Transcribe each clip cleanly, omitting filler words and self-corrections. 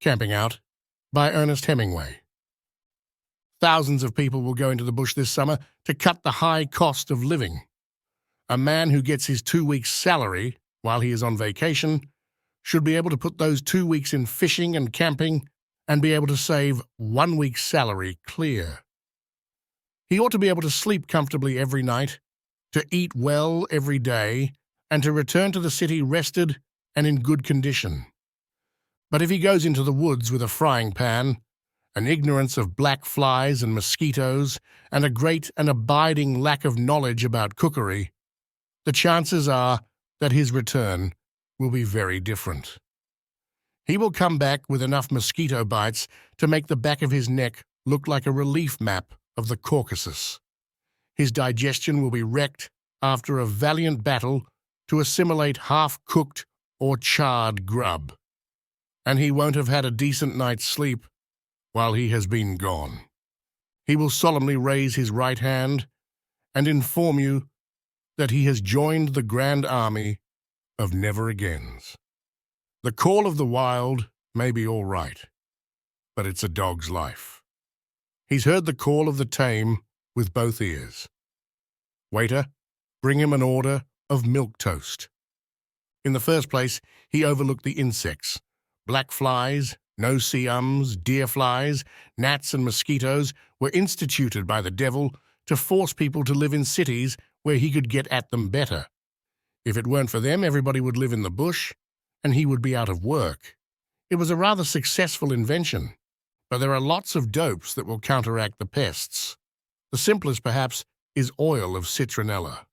Camping Out by Ernest Hemingway. Thousands of people will go into the bush this summer to cut the high cost of living. A man who gets his 2 weeks' salary while he is on vacation should be able to put those 2 weeks in fishing and camping and be able to save 1 week's salary clear. He ought to be able to sleep comfortably every night, to eat well every day, and to return to the city rested and in good condition. But if he goes into the woods with a frying pan, an ignorance of black flies and mosquitoes, and a great and abiding lack of knowledge about cookery, the chances are that his return will be very different. He will come back with enough mosquito bites to make the back of his neck look like a relief map of the Caucasus. His digestion will be wrecked after a valiant battle to assimilate half-cooked or charred grub, and he won't have had a decent night's sleep while he has been gone. He will solemnly raise his right hand and inform you that he has joined the grand army of never-agains. The call of the wild may be all right, but it's a dog's life. He's heard the call of the tame with both ears. Waiter, bring him an order of milk toast. In the first place, he overlooked the insects. Black flies, no-see-ums, deer flies, gnats and mosquitoes were instituted by the devil to force people to live in cities where he could get at them better. If it weren't for them, everybody would live in the bush, and he would be out of work. It was a rather successful invention, but there are lots of dopes that will counteract the pests. The simplest, perhaps, is oil of citronella.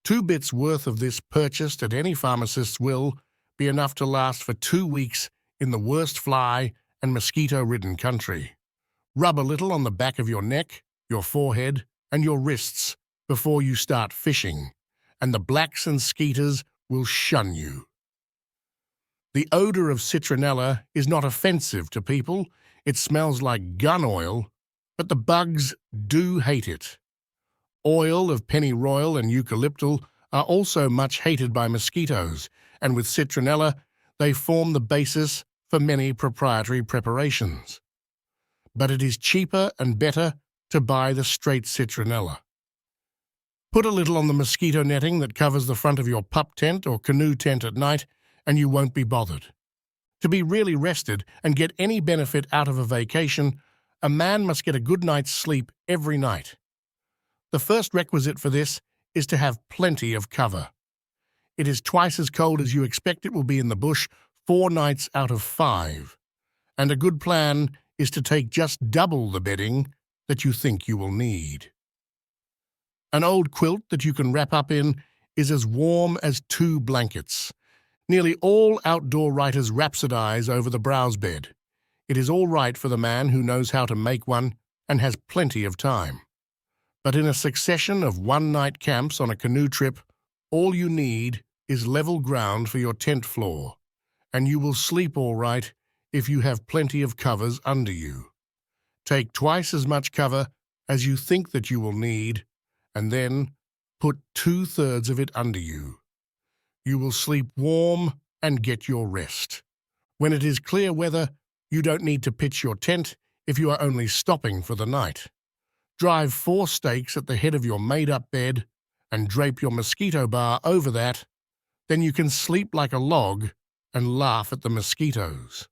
2 bits worth of this purchased at any pharmacist's will be enough to last for 2 weeks in the worst fly and mosquito-ridden country. Rub a little on the back of your neck, your forehead, and your wrists before you start fishing, and the blacks and skeeters will shun you. The odor of citronella is not offensive to people. It smells like gun oil, but the bugs do hate it. Oil of pennyroyal and eucalyptus are also much hated by mosquitoes, and with citronella, they form the basis for many proprietary preparations. But it is cheaper and better to buy the straight citronella. Put a little on the mosquito netting that covers the front of your pup tent or canoe tent at night, and you won't be bothered. To be really rested and get any benefit out of a vacation, a man must get a good night's sleep every night. The first requisite for this is to have plenty of cover. It is twice as cold as you expect it will be in the bush 4 nights out of 5, and a good plan is to take just double the bedding that you think you will need. An old quilt that you can wrap up in is as warm as 2 blankets. Nearly all outdoor writers rhapsodize over the browse bed. It is all right for the man who knows how to make one and has plenty of time. But in a succession of one-night camps on a canoe trip, all you need is level ground for your tent floor, and you will sleep all right if you have plenty of covers under you. Take twice as much cover as you think that you will need, and then put 2/3 of it under you. You will sleep warm and get your rest. When it is clear weather, you don't need to pitch your tent if you are only stopping for the night. Drive 4 stakes at the head of your made-up bed and drape your mosquito bar over that. Then you can sleep like a log and laugh at the mosquitoes.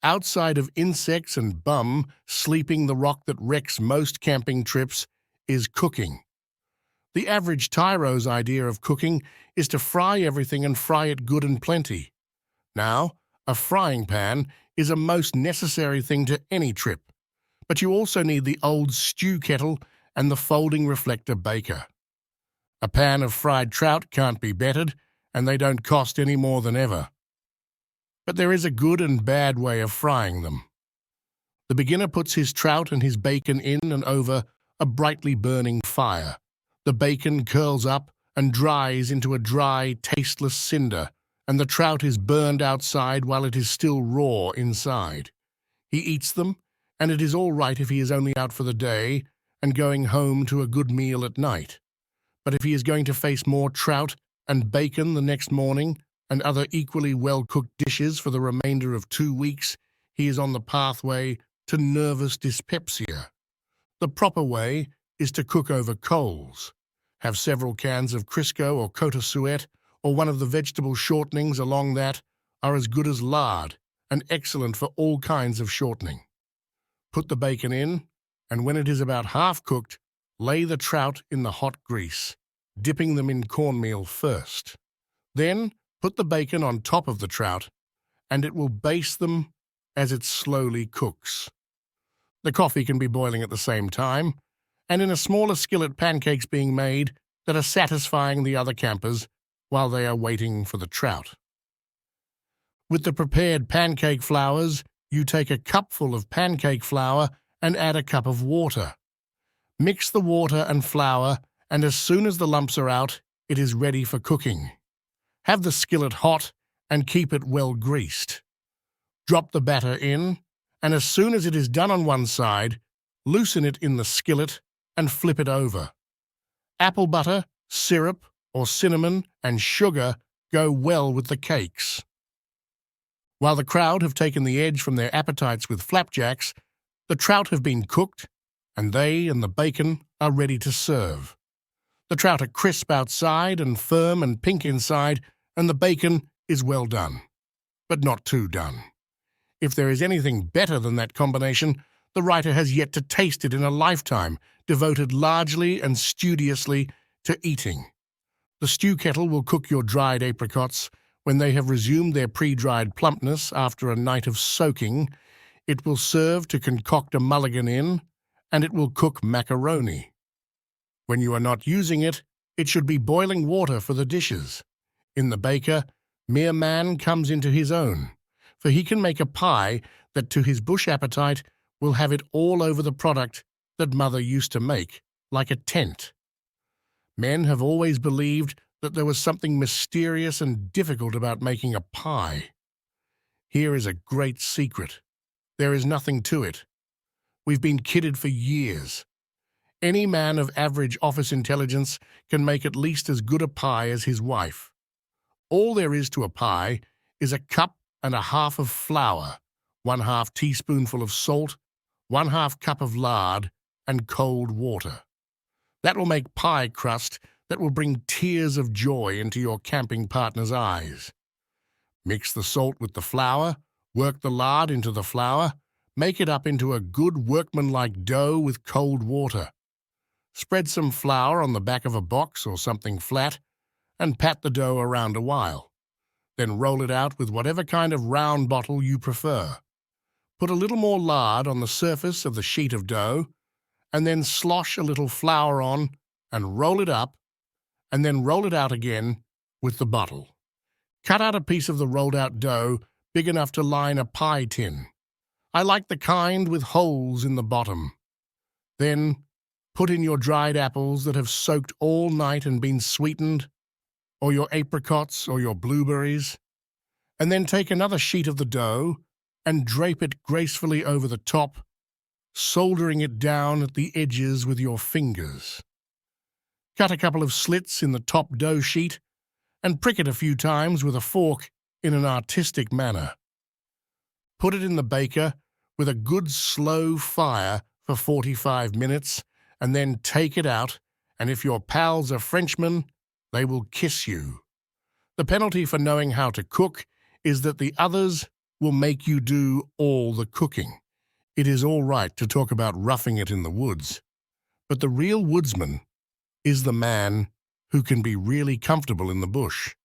Outside of insects and bum, sleeping the rock that wrecks most camping trips is cooking. The average tyro's idea of cooking is to fry everything and fry it good and plenty. Now, a frying pan is a most necessary thing to any trip, but you also need the old stew kettle and the folding reflector baker. A pan of fried trout can't be bettered, and they don't cost any more than ever. But there is a good and bad way of frying them. The beginner puts his trout and his bacon in and over a brightly burning fire. The bacon curls up and dries into a dry, tasteless cinder, and the trout is burned outside while it is still raw inside. He eats them, and it is all right if he is only out for the day and going home to a good meal at night. But if he is going to face more trout and bacon the next morning, and other equally well-cooked dishes for the remainder of 2 weeks, he is on the pathway to nervous dyspepsia. The proper way is to cook over coals. Have several cans of Crisco or Côte Suette or one of the vegetable shortenings along that are as good as lard and excellent for all kinds of shortening. Put the bacon in, and when it is about half cooked, lay the trout in the hot grease, dipping them in cornmeal first. Then put the bacon on top of the trout, and it will baste them as it slowly cooks. The coffee can be boiling at the same time, and in a smaller skillet pancakes being made that are satisfying the other campers while they are waiting for the trout. With the prepared pancake flours, you take a cupful of pancake flour and add a cup of water. Mix the water and flour, and as soon as the lumps are out, it is ready for cooking. Have the skillet hot and keep it well greased. Drop the batter in, and as soon as it is done on one side, loosen it in the skillet and flip it over. Apple butter, syrup, or cinnamon and sugar go well with the cakes. While the crowd have taken the edge from their appetites with flapjacks, the trout have been cooked, and they and the bacon are ready to serve. The trout are crisp outside and firm and pink inside, and the bacon is well done, but not too done. If there is anything better than that combination, the writer has yet to taste it in a lifetime devoted largely and studiously to eating. The stew kettle will cook your dried apricots when they have resumed their pre-dried plumpness after a night of soaking. It will serve to concoct a mulligan in, and it will cook macaroni. When you are not using it, it should be boiling water for the dishes. In the baker, mere man comes into his own, for he can make a pie that to his bush appetite will have it all over the product that mother used to make, like a tent. Men have always believed that there was something mysterious and difficult about making a pie. Here is a great secret. There is nothing to it. We've been kidded for years. Any man of average office intelligence can make at least as good a pie as his wife. All there is to a pie is a cup and a half of flour, 1/2 teaspoonful of salt, 1/2 cup of lard, and cold water. That will make pie crust that will bring tears of joy into your camping partner's eyes. Mix the salt with the flour, work the lard into the flour, make it up into a good workmanlike dough with cold water. Spread some flour on the back of a box or something flat, and pat the dough around a while. Then roll it out with whatever kind of round bottle you prefer. Put a little more lard on the surface of the sheet of dough, and then slosh a little flour on and roll it up, and then roll it out again with the bottle. Cut out a piece of the rolled-out dough big enough to line a pie tin. I like the kind with holes in the bottom. Then put in your dried apples that have soaked all night and been sweetened, or your apricots or your blueberries, and then take another sheet of the dough and drape it gracefully over the top, soldering it down at the edges with your fingers. Cut a couple of slits in the top dough sheet and prick it a few times with a fork in an artistic manner. Put it in the baker with a good slow fire for 45 minutes, and then take it out, and if your pals are Frenchmen, they will kiss you. The penalty for knowing how to cook is that the others will make you do all the cooking. It is all right to talk about roughing it in the woods, but the real woodsman is the man who can be really comfortable in the bush.